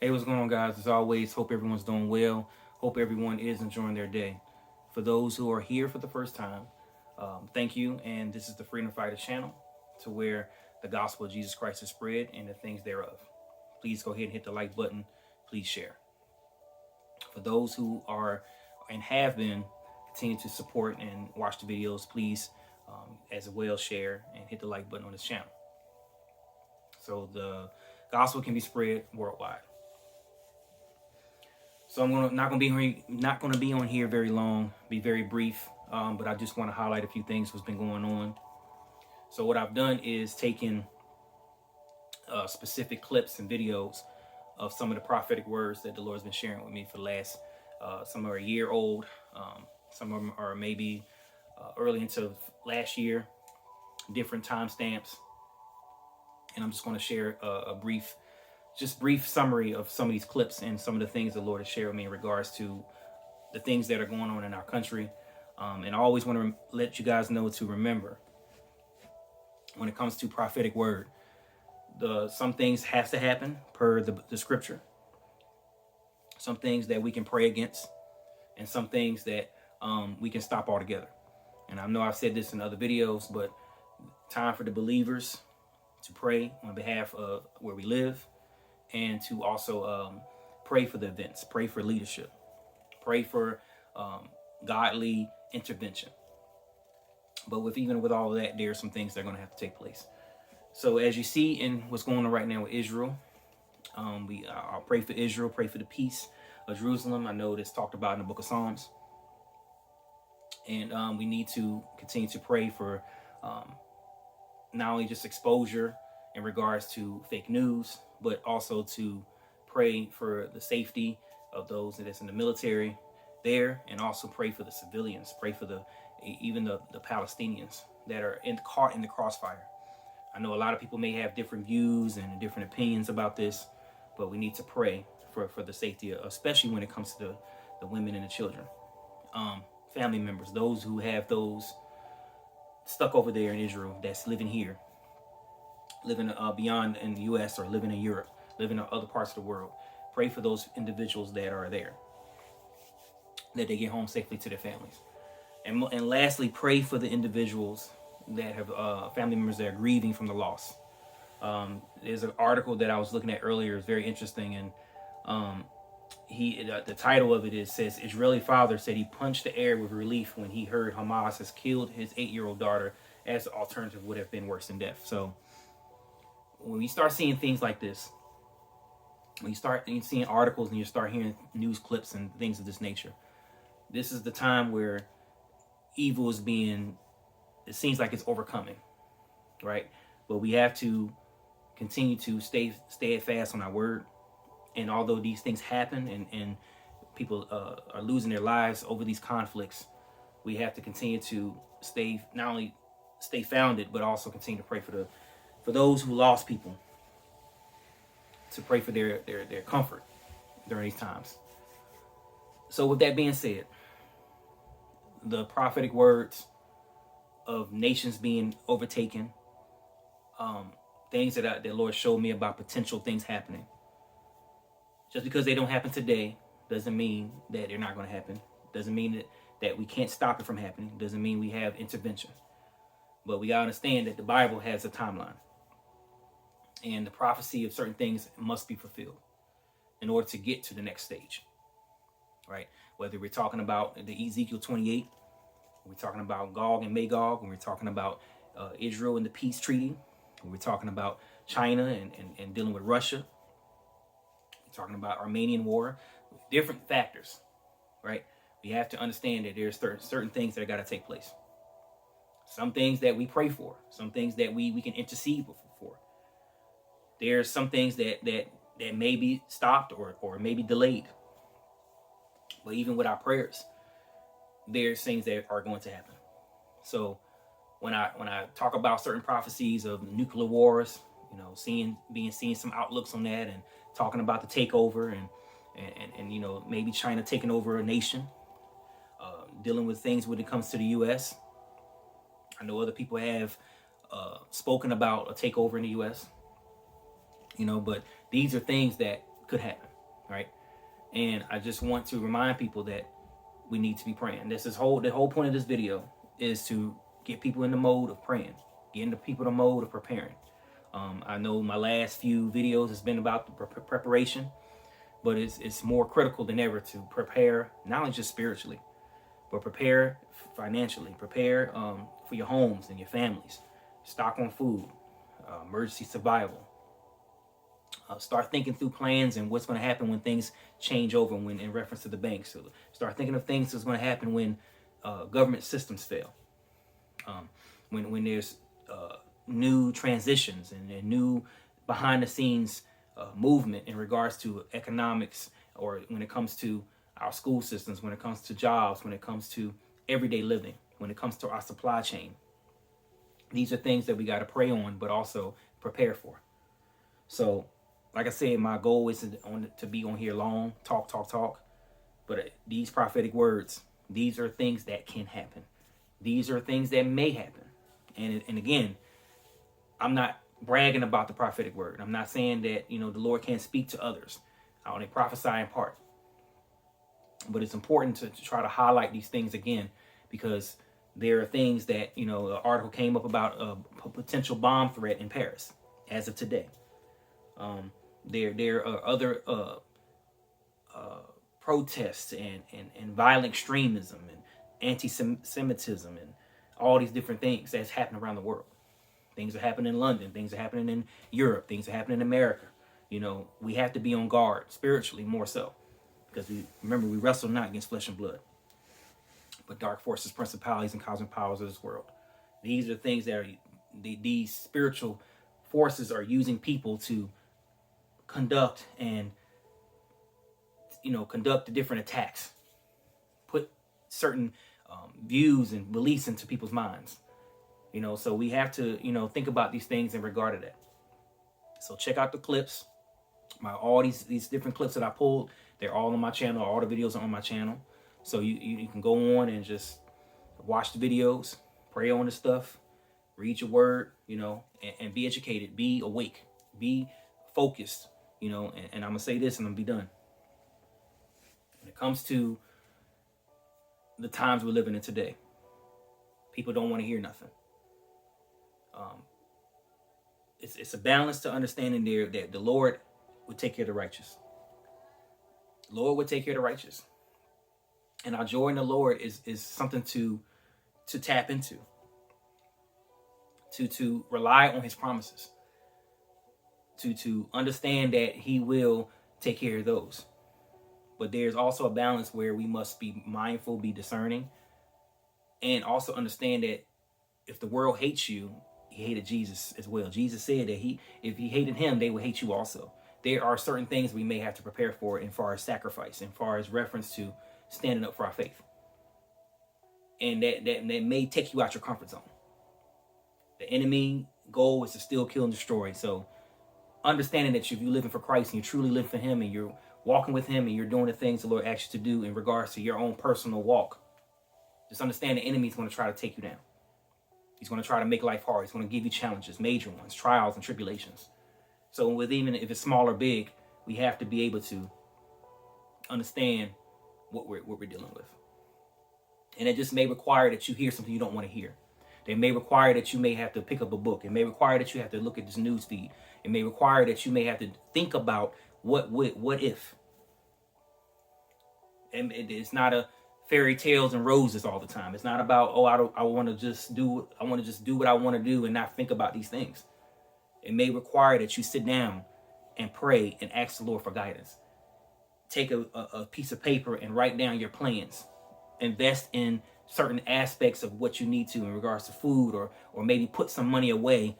Hey, what's going on, guys? As always, hope everyone's doing well. Hope everyone is enjoying their day. For those who are here for the first time, thank you. And this is the Freedom Fighter channel, to where the gospel of Jesus Christ is spread and the things thereof. Please go ahead and hit the like button. Please share. For those who are and have been continue to support and watch the videos, please as well share and hit the like button on this channel, so the gospel can be spread worldwide. So I'm not going to be on here very long, be very brief, but I just want to highlight a few things what's been going on. So what I've done is taken specific clips and videos of some of the prophetic words that the Lord's been sharing with me for the last, some are a year old, some of them are maybe early into last year, different timestamps. And I'm just going to share a brief summary of some of these clips and some of the things the Lord has shared with me in regards to the things that are going on in our country. And I always want to let you guys know to remember, when it comes to prophetic word, some things have to happen per the scripture. Some things that we can pray against, and some things that we can stop altogether. And I know I've said this in other videos, but time for the believers to pray on behalf of where we live, and to also pray for the events, pray for leadership, pray for godly intervention. But even with all of that, there are some things that are going to have to take place. So as you see in what's going on right now with Israel, I'll pray for Israel, pray for the peace of Jerusalem. I know it's talked about in the book of Psalms. And we need to continue to pray for not only just exposure in regards to fake news, but also to pray for the safety of those that's in the military there, and also pray for the civilians, pray for even the Palestinians that are caught in the crossfire. I know a lot of people may have different views and different opinions about this, but we need to pray for the safety, especially when it comes to the women and the children, family members, those who have those stuck over there in Israel that's living here, living beyond in the U.S. or living in Europe, living in other parts of the world. Pray for those individuals that are there, that they get home safely to their families. And lastly, pray for the individuals that have family members that are grieving from the loss. There's an article that I was looking at earlier. It's very interesting, and the title of it says, Israeli father said he punched the air with relief when he heard Hamas has killed his 8-year-old daughter, as the alternative would have been worse than death. So when we start seeing things like this, when you start seeing articles and you start hearing news clips and things of this nature, this is the time where evil is it seems like it's overcoming, right? But we have to continue to stay fast on our word. And although these things happen and people are losing their lives over these conflicts, we have to continue to not only stay founded, but also continue to pray for those who lost people, to pray for their comfort during these times. So with that being said, the prophetic words of nations being overtaken, things that the Lord showed me about potential things happening. Just because they don't happen today doesn't mean that they're not going to happen. Doesn't mean that we can't stop it from happening. Doesn't mean we have intervention. But we got to understand that the Bible has a timeline. And the prophecy of certain things must be fulfilled in order to get to the next stage. Right? Whether we're talking about the Ezekiel 28, we're talking about Gog and Magog, when we're talking about Israel and the peace treaty, when we're talking about China and dealing with Russia, talking about Armenian war, different factors, right? We have to understand that there's certain things that got to take place. Some things that we pray for, some things that we can intercede for. There's some things that may be stopped or may be delayed. But even with our prayers, there's things that are going to happen. So when I talk about certain prophecies of nuclear wars, seeing some outlooks on that, and talking about the takeover and maybe China taking over a nation, dealing with things when it comes to the U.S. I know other people have spoken about a takeover in the U.S. But these are things that could happen. right? And I just want to remind people that we need to be praying. The whole point of this video is to get people in the mode of praying, get into people in the mode of preparing. I know my last few videos has been about the preparation, but it's more critical than ever to prepare, not only just spiritually, but prepare financially, prepare for your homes and your families, stock on food, emergency survival. Start thinking through plans and what's going to happen when things change over, when in reference to the banks. So start thinking of things that's going to happen when government systems fail, when there's new transitions and new behind the scenes movement in regards to economics, or when it comes to our school systems, when it comes to jobs, when it comes to everyday living, when it comes to our supply chain. These are things that we got to pray on, but also prepare for. So, like I said, my goal is to be on here long, talk. But these prophetic words, these are things that can happen. These are things that may happen. And again, I'm not bragging about the prophetic word. I'm not saying that, the Lord can't speak to others. I only prophesy in part. But it's important to try to highlight these things again, because there are things that, an article came up about a potential bomb threat in Paris as of today. There are other protests and violent extremism and anti-Semitism and all these different things that's happening around the world. Things are happening in London. Things are happening in Europe. Things are happening in America. We have to be on guard spiritually more so, because we wrestle not against flesh and blood, but dark forces, principalities, and cosmic powers of this world. These are things that these spiritual forces are using people to conduct the different attacks, put certain views and beliefs into people's minds. So we have to, think about these things in regard to that. So check out the clips. All these different clips that I pulled, they're all on my channel. All the videos are on my channel. So you can go on and just watch the videos, pray on the stuff, read your word, and be educated, be awake, be focused, and I'm going to say this and I'm going to be done. When it comes to the times we're living in today, people don't want to hear nothing. It's a balance to understanding there that the Lord would take care of the righteous. The Lord would take care of the righteous. And our joy in the Lord is something to tap into, to rely on his promises, to understand that he will take care of those. But there's also a balance where we must be mindful, be discerning, and also understand that if the world hates you, he hated Jesus as well. Jesus said that if he hated him, they would hate you also. There are certain things we may have to prepare for in far as sacrifice, in far as reference to standing up for our faith. And that may take you out your comfort zone. The enemy goal is to steal, kill, and destroy. So understanding that if you're living for Christ and you truly live for him and you're walking with him and you're doing the things the Lord asks you to do in regards to your own personal walk, just understand the enemy is going to try to take you down. He's going to try to make life hard. He's going to give you challenges, major ones, trials and tribulations. So even if it's small or big, we have to be able to understand what we're dealing with. And it just may require that you hear something you don't want to hear. It may require that you may have to pick up a book. It may require that you have to look at this news feed. It may require that you may have to think about what if. And it's not a fairy tales and roses all the time. It's not about, I want to just do what I want to do and not think about these things. It may require that you sit down and pray and ask the Lord for guidance. Take a piece of paper and write down your plans. Invest in certain aspects of what you need to in regards to food, or maybe put some money away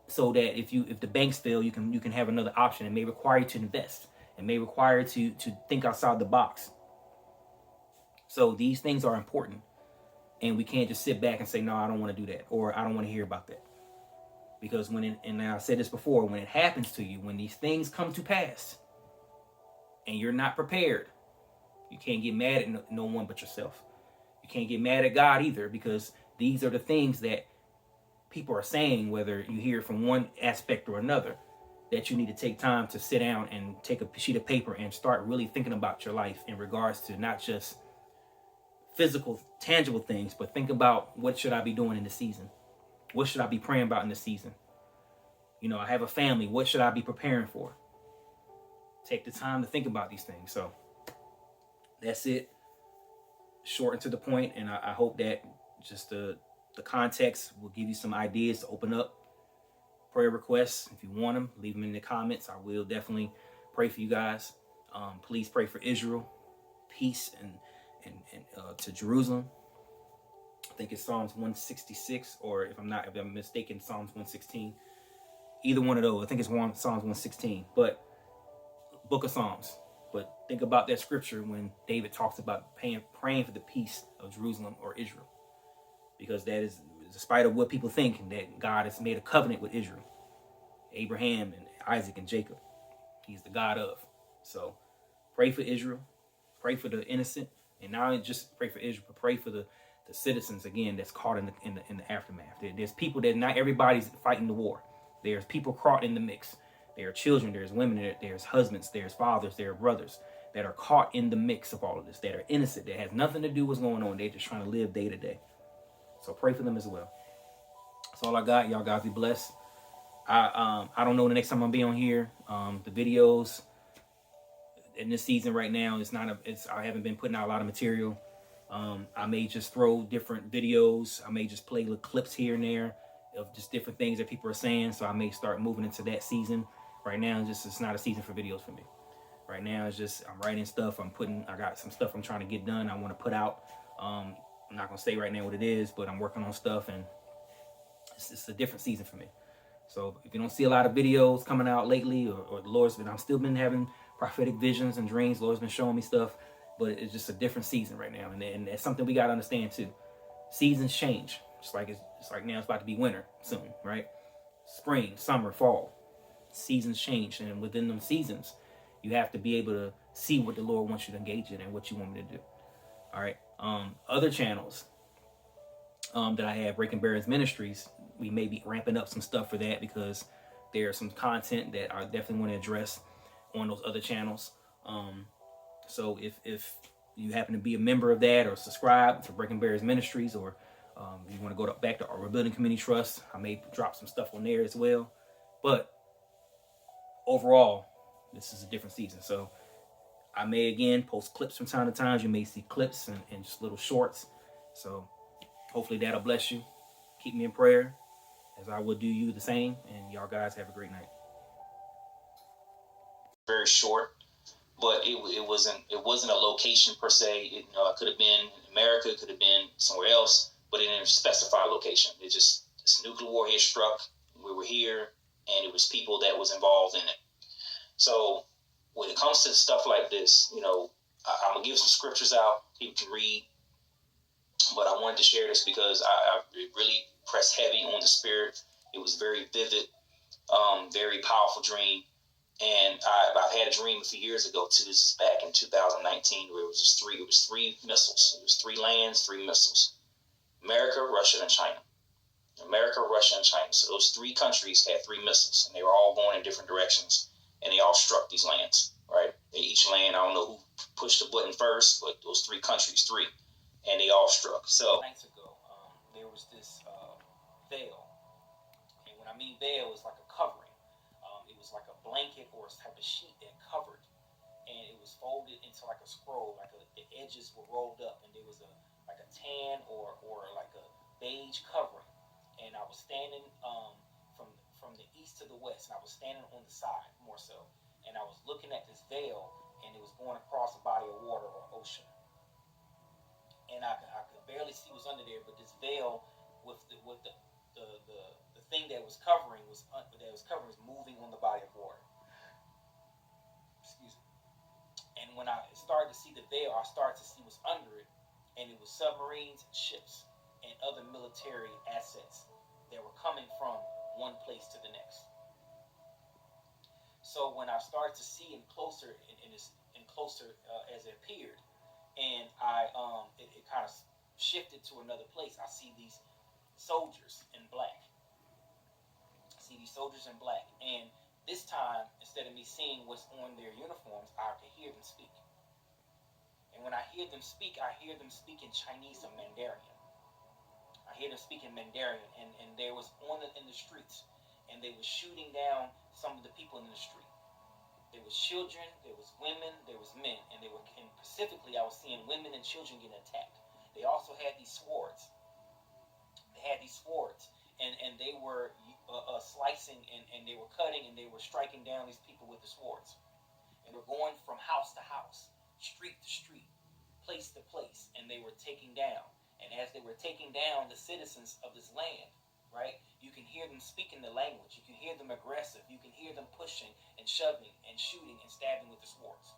so that if the banks fail, you can have another option. It may require you to invest. It may require to think outside the box. So these things are important, and we can't just sit back and say, no, I don't want to do that, or I don't want to hear about that. Because and I said this before, when it happens to you, when these things come to pass and you're not prepared, you can't get mad at no one but yourself. You can't get mad at God either, because these are the things that people are saying, whether you hear it from one aspect or another. that you need to take time to sit down and take a sheet of paper and start really thinking about your life in regards to not just physical, tangible things, but think about what should I be doing in the season? What should I be praying about in the season? You know, I have a family. What should I be preparing for? Take the time to think about these things. So that's it. Short and to the point, and I hope that just the context will give you some ideas to open up prayer requests. If you want them, leave them in the comments. I will definitely pray for you guys. Please pray for Israel, peace, and to Jerusalem. I think it's Psalms 166, or if I'm mistaken, Psalms 116. Either one of those. I think it's Psalms 116, but Book of Psalms. But think about that scripture when David talks about praying for the peace of Jerusalem or Israel, because that is, despite of what people think, that God has made a covenant with Israel, Abraham and Isaac and Jacob. He's the God of. So pray for Israel, pray for the innocent, and not just pray for Israel, but pray for the citizens again that's caught in the aftermath. There's people that not everybody's fighting the war. There's people caught in the mix. There are children, there's women, there's husbands, there's fathers, there are brothers that are caught in the mix of all of this, that are innocent, that has nothing to do with what's going on. They're just trying to live day to day. So pray for them as well. That's all I got. Y'all guys be blessed. I don't know the next time I'll be on here. The videos in this season right now, I haven't been putting out a lot of material. I may just throw different videos. I may just play little clips here and there of just different things that people are saying. So I may start moving into that season. Right now, it's not a season for videos for me. Right now, it's just I'm writing stuff. I got some stuff I'm trying to get done. I want to put out. I'm not gonna say right now what it is, but I'm working on stuff, and it's a different season for me. So if you don't see a lot of videos coming out lately, or the Lord's been, I've still been having prophetic visions and dreams. The Lord's been showing me stuff, but it's just a different season right now, and that's something we got to understand too. Seasons change. It's like now it's about to be winter soon, right? Spring, summer, fall. Seasons change, and within them seasons, you have to be able to see what the Lord wants you to engage in and what you want me to do. All right. Other channels that I have, Breaking Barriers Ministries, we may be ramping up some stuff for that, because there's some content that I definitely want to address on those other channels. So if you happen to be a member of that or subscribe to Breaking Barriers Ministries, or you want to go back to our Rebuilding Community Trust, I may drop some stuff on there as well. But overall, this is a different season. So I may again post clips from time to time. You may see clips and just little shorts. So hopefully that'll bless you. Keep me in prayer as I will do you the same. And y'all guys have a great night. Very short, but it wasn't a location per se. It could have been in America, it could have been somewhere else, but it didn't specify a location. It just, this nuclear war had struck. We were here, and it was people that was involved in it. So when it comes to stuff like this, I'm gonna give some scriptures out people can read. But I wanted to share this because I really pressed heavy on the spirit. It was very vivid, very powerful dream. And I've had a dream a few years ago too. This is back in 2019, where it was three missiles. It was 3 lands, 3 missiles. America, Russia, and China. America, Russia, and China. So those 3 countries had 3 missiles, and they were all going in different directions, and they all struck these lands, right? They each land, I don't know who pushed the button first, but those 3 countries, 3, and they all struck. So nights ago, there was this veil, and when I mean veil, it's like a covering. It was like a blanket or a type of sheet that covered, and it was folded into like a scroll, the edges were rolled up, and there was a tan or like a beige covering. And I was standing from the east to the west, and I was standing on the side more so, and I was looking at this veil, and it was going across a body of water or ocean, and I could barely see what's under there, but this veil with the thing that was covering was moving on the body of water. Excuse me. And when I started to see the veil, I started to see what's under it, and it was submarines, ships, and other military assets that were coming from one place to the next. So when I started to see him closer and closer as it appeared, and it kind of shifted to another place, I see these soldiers in black. And This time, instead of me seeing what's on their uniforms, I could hear them speak. And when I hear them speak, I hear them speak in Chinese or Mandarin. I hear them speak in Mandarin, and they was in the streets, and they were shooting down some of the people in the street. There was children, there was women, there was men, and specifically I was seeing women and children getting attacked. They also had these swords. And they were slicing, and they were cutting, and they were striking down these people with the swords. And they were going from house to house, street to street, place to place, and they were taking down. And as they were taking down the citizens of this land, right, you can hear them speaking the language. You can hear them aggressive. You can hear them pushing and shoving and shooting and stabbing with the swords.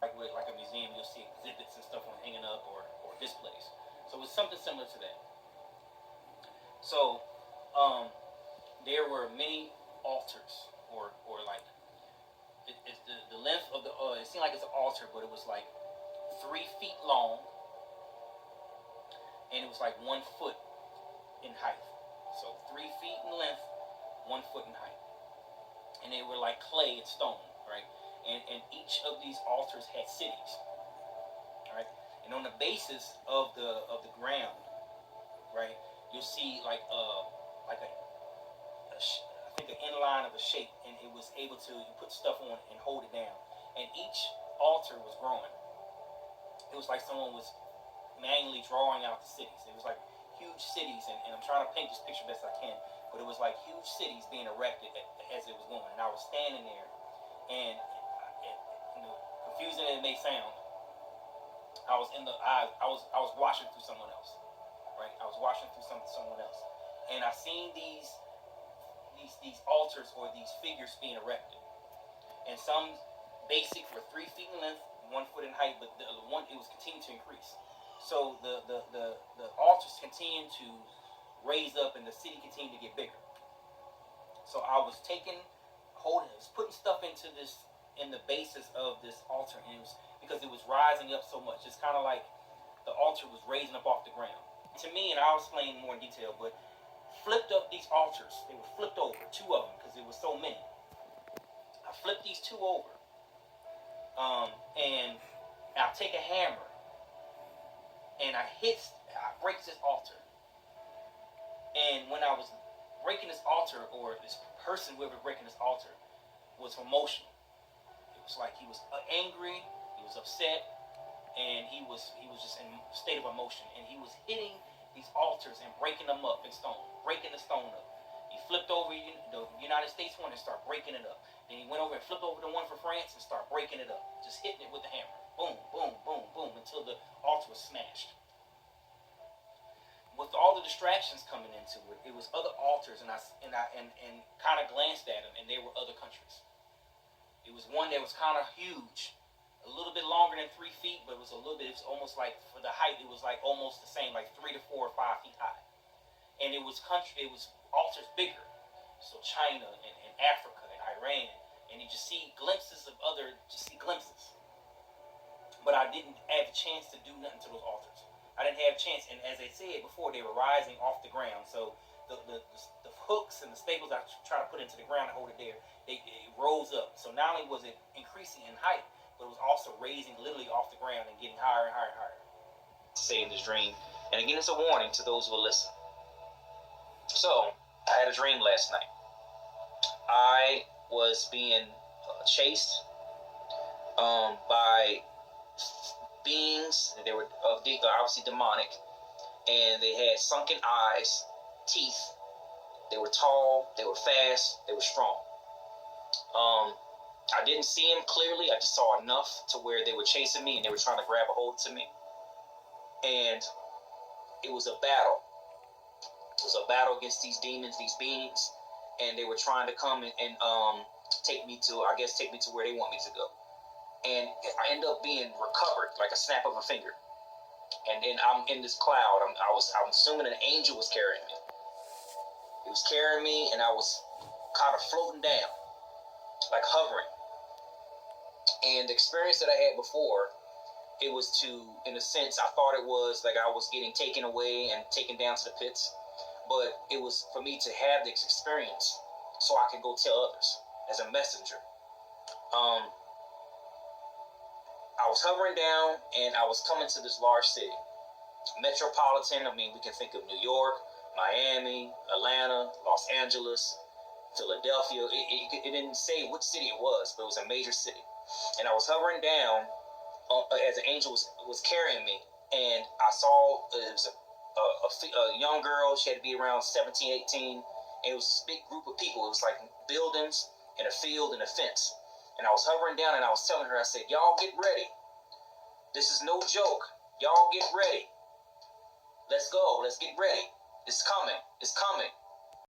Like a museum, you'll see exhibits and stuff hanging up or displays. So it's something similar to that. So there were many altars, or like it's the length of the. It seemed like it's an altar, but it was like 3 feet long, and it was like 1 foot in height. So 3 feet in length, 1 foot in height, and they were like clay and stone, right? And each of these altars had cities, right? And on the basis of the ground, right, you'll see like I think an inline of a shape, and it was able to you put stuff on it and hold it down. And each altar was growing. It was like someone was manually drawing out the cities. It was like huge cities, and I'm trying to paint this picture best I can, but it was like huge cities being erected as it was going. And I was standing there, and confusing as it may sound, I was watching through someone else, right? I was watching through someone else, and I seen these altars or these figures being erected, and some basic were 3 feet in length, 1 foot in height, but the one it was continuing to increase. So the altars continued to raise up, and the city continued to get bigger. So I was putting stuff into this in the basis of this altar, and it was because it was rising up so much. It's kind of like the altar was raising up off the ground. To me, and I'll explain more in detail, but flipped up these altars. They were flipped over, 2 of them, because there were so many. I flipped these 2 over, and I'll take a hammer, and I break this altar. And when I was breaking this altar, or this person, whoever breaking this altar, was emotional. It was like he was angry, he was upset, and he was just in a state of emotion, and he was hitting these altars and breaking them up in stone, breaking the stone up. He flipped over the United States one and started breaking it up. Then he went over and flipped over the one for France and started breaking it up, just hitting it with the hammer. Boom, boom, boom, boom, until the altar was smashed. With all the distractions coming into it, it was other altars, and I kind of glanced at them, and they were other countries. It was one that was kind of huge, a little bit longer than 3 feet, but it was almost like, for the height, it was like almost the same, like 3 to 4 or 5 feet high. And it was altars bigger. So China and Africa and Iran, and you just see glimpses. But I didn't have a chance to do nothing to those altars. I didn't have a chance, and as I said before, they were rising off the ground. So the hooks and the staples I tried to put into the ground to hold it there, it rose up. So not only was it increasing in height, but it was also raising literally off the ground and getting higher and higher and higher. Say in this dream, and again, it's a warning to those who will listen. So I had a dream last night. I was being chased by beings. They were obviously demonic, and they had sunken eyes, teeth. They were tall, they were fast, they were strong. I didn't see them clearly. I just saw enough to where they were chasing me and they were trying to grab a hold to me. And it was a battle. It was a battle against these demons, these beings, and they were trying to come and take me to where they want me to go. And I ended up being recovered like a snap of a finger. And then I'm in this cloud. I'm assuming an angel was carrying me. It was carrying me, and I was kind of floating down, like hovering. And the experience that I had before, it was in a sense, I thought it was like I was getting taken away and taken down to the pits. But it was for me to have this experience so I could go tell others. as a messenger. I was hovering down, and I was coming to this large city. Metropolitan, I mean, we can think of New York, Miami, Atlanta, Los Angeles, Philadelphia. It didn't say which city it was, but it was a major city. And I was hovering down as the angel was carrying me, and I saw it was a young girl. She had to be around 17, 18. And it was this big group of people. It was like buildings and a field and a fence. And I was hovering down, and I was telling her, I said, y'all get ready. This is no joke. Y'all get ready. Let's go. Let's get ready. It's coming. It's coming.